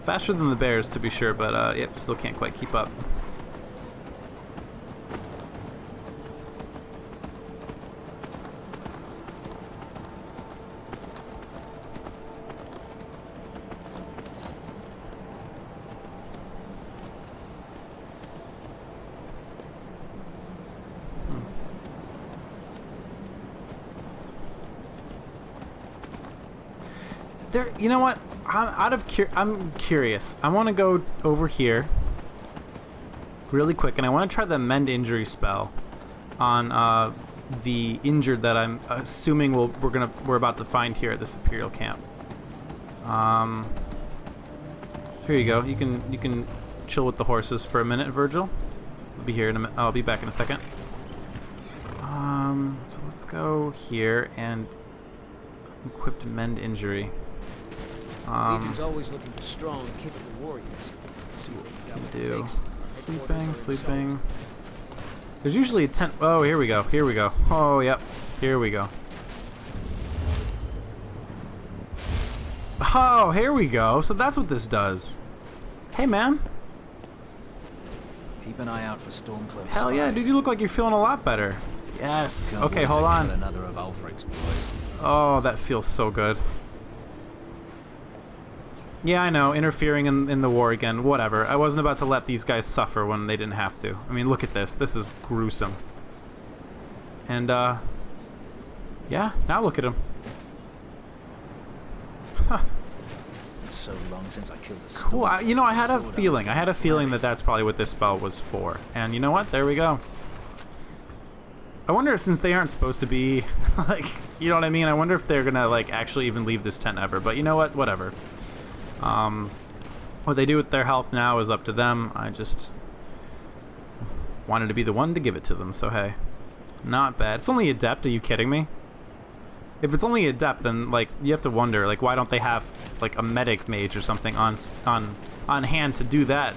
Faster than the bears, to be sure, but yep, still can't quite keep up. There, you know what? I'm curious. I want to go over here really quick, and I want to try the mend injury spell on the injured that I'm assuming we're about to find here at this Imperial camp. Here you go. You can chill with the horses for a minute, Virgil. I'll be here in I'll be back in a second. So let's go here and equip to mend injury. Legion's always looking for strong, capable warriors. Let's see what we can do. Sleeping. There's usually a tent. Oh, here we go. Oh, yep. Here we go. Oh, here we go. So that's what this does. Hey, man. Keep an eye out for stormcloaks. Hell yeah, dude. You look like you're feeling a lot better. Yes. Okay, hold on. Another of Alfred's boys. Oh, that feels so good. Yeah, I know, interfering in the war again, whatever. I wasn't about to let these guys suffer when they didn't have to. I mean, look at this. This is gruesome. And, yeah, now look at him. Huh. It's so long since I killed a Cool. You know, I had a feeling. I had a feeling that that's probably what this spell was for. And you know what? There we go. I wonder if, since they aren't supposed to be, like, you know what I mean? I wonder if they're gonna, like, actually even leave this tent ever. But you know what? Whatever. What they do with their health now is up to them. I just wanted to be the one to give it to them, so hey. Not bad. It's only Adept, are you kidding me? If it's only Adept, then, like, you have to wonder, like, why don't they have, like, a medic mage or something on hand to do that?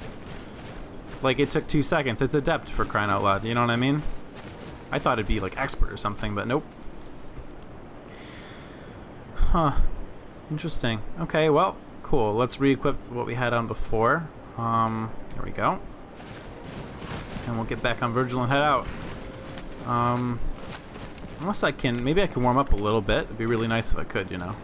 Like, it took 2 seconds. It's Adept, for crying out loud, you know what I mean? I thought it'd be, like, Expert or something, but nope. Huh. Interesting. Okay, well, cool. Let's re-equip what we had on before. Here we go. And we'll get back on Virgil and head out. Unless I can, maybe I can warm up a little bit. It'd be really nice if I could, you know.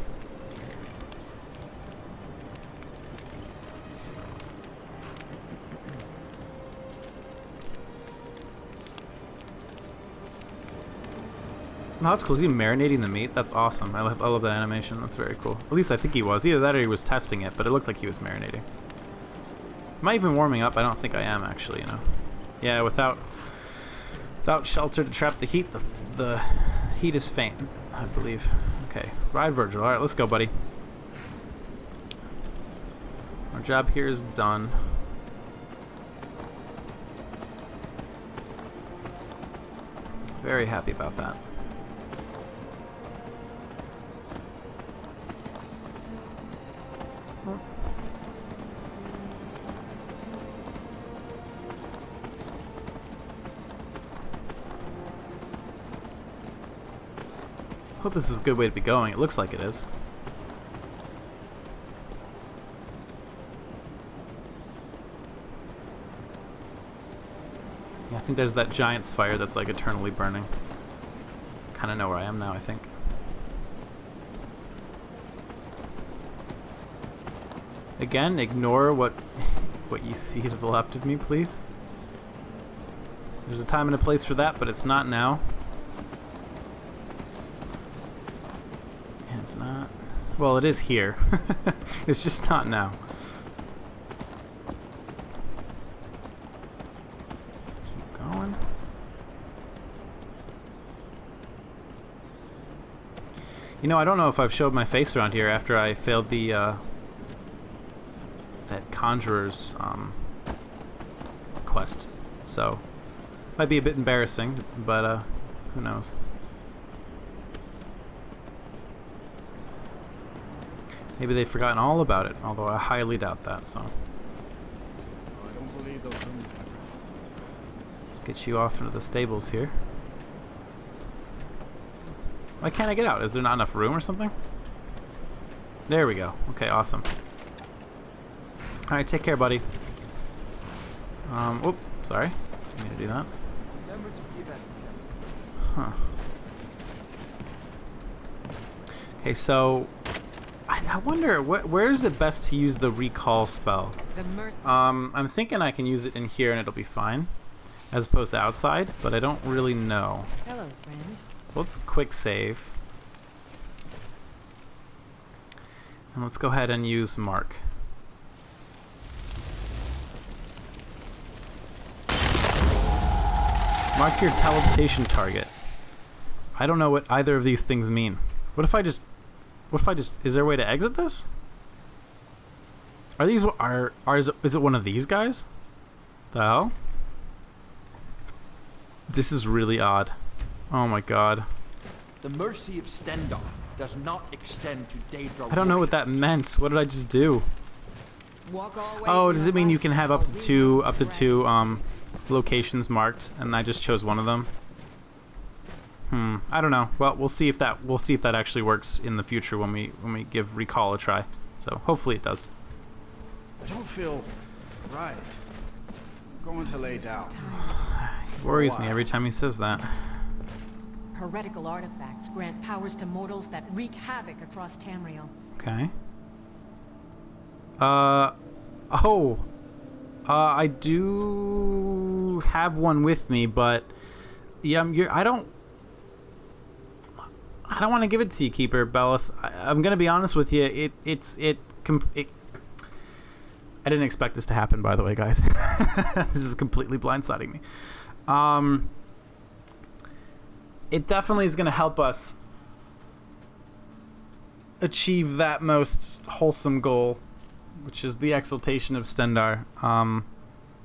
Oh, that's cool. Is he marinating the meat? That's awesome. I love that animation. That's very cool. At least I think he was. Either that or he was testing it, but it looked like he was marinating. Am I even warming up? I don't think I am, actually, you know. Yeah, without shelter to trap the heat, the heat is faint, I believe. Okay, ride Virgil. Alright, let's go, buddy. Our job here is done. Very happy about that. Hope this is a good way to be going. It looks like it is. Yeah, I think there's that giant's fire that's like eternally burning. Kind of know where I am now, I think. Again, ignore what you see to the left of me, please. There's a time and a place for that, but it's not now. It's not. Well, it is here. It's just not now. Keep going. You know, I don't know if I've showed my face around here after I failed the that conjurer's quest. So might be a bit embarrassing, but who knows. Maybe they've forgotten all about it, although I highly doubt that, so. I don't believe those rumors. Let's get you off into the stables here. Why can't I get out? Is there not enough room or something? There we go. Okay, awesome. Alright, take care, buddy. Whoop, sorry. Didn't mean to do that. Huh. Okay, so I wonder where is it best to use the recall spell? I'm thinking I can use it in here and it'll be fine, as opposed to outside, but I don't really know. Hello, friend. So let's quick save. And let's go ahead and use Mark. Mark your teleportation target. I don't know what either of these things mean. What if I just... is there a way to exit this? Are these... is it one of these guys? The hell? This is really odd. Oh my god. The mercy of Stendar does not extend to Daedra. I don't know what that meant. What did I just do? Walk all ways Oh, in does the it mean you light can have up to while we two walk the locations marked, and I just chose one of them? I don't know. Well, we'll see if that actually works in the future when we give recall a try. So hopefully it does. I don't feel right. I'm going to lay down. He worries me every time he says that. Heretical artifacts grant powers to mortals that wreak havoc across Tamriel. Okay. I do have one with me, but yeah, I don't want to give it to you, Keeper Belith. I'm gonna be honest with you. I didn't expect this to happen, by the way, guys. This is completely blindsiding me. It definitely is gonna help us achieve that most wholesome goal, which is the exaltation of Stendar.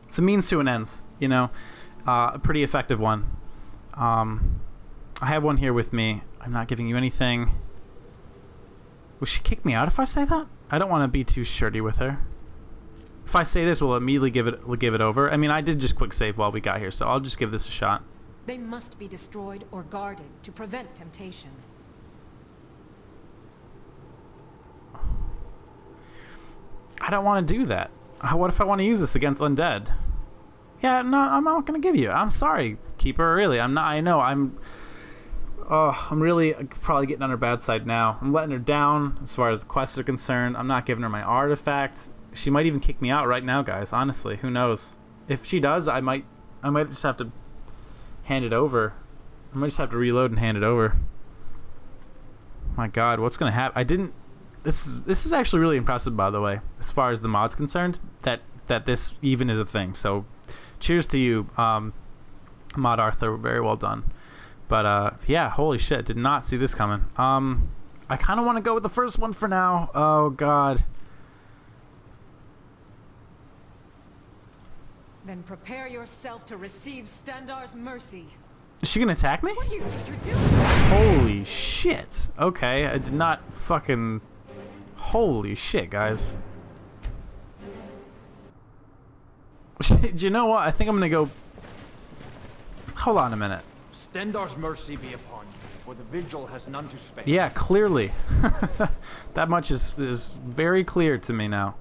It's a means to an end, you know, a pretty effective one. I have one here with me. I'm not giving you anything. Will she kick me out if I say that? I don't want to be too shirty with her. If I say this, we'll immediately give it over. I mean, I did just quick save while we got here, so I'll just give this a shot. They must be destroyed or guarded to prevent temptation. I don't want to do that. What if I want to use this against undead? Yeah, no, I'm not gonna give you. I'm sorry, Keeper. Really, I'm not. I know. I'm really probably getting on her bad side now. I'm letting her down as far as the quests are concerned. I'm not giving her my artifacts. She might even kick me out right now, guys. Honestly, who knows? If she does, I might just have to hand it over. I might just have to reload and hand it over. My God, what's gonna happen? I didn't. This is actually really impressive, by the way, as far as the mod's concerned. That this even is a thing. So, cheers to you, Mod Arthur. Very well done. But yeah, holy shit, did not see this coming. I kind of want to go with the first one for now. Oh God. Then prepare yourself to receive Stendar's mercy. Is she gonna attack me? What do you think you're doing? Holy shit. Okay, I did not fucking... Holy shit, guys. Do you know what? I think I'm gonna go... Hold on a minute. Stendar's mercy be upon you, for the vigil has none to spare. Yeah, clearly. That much is very clear to me now.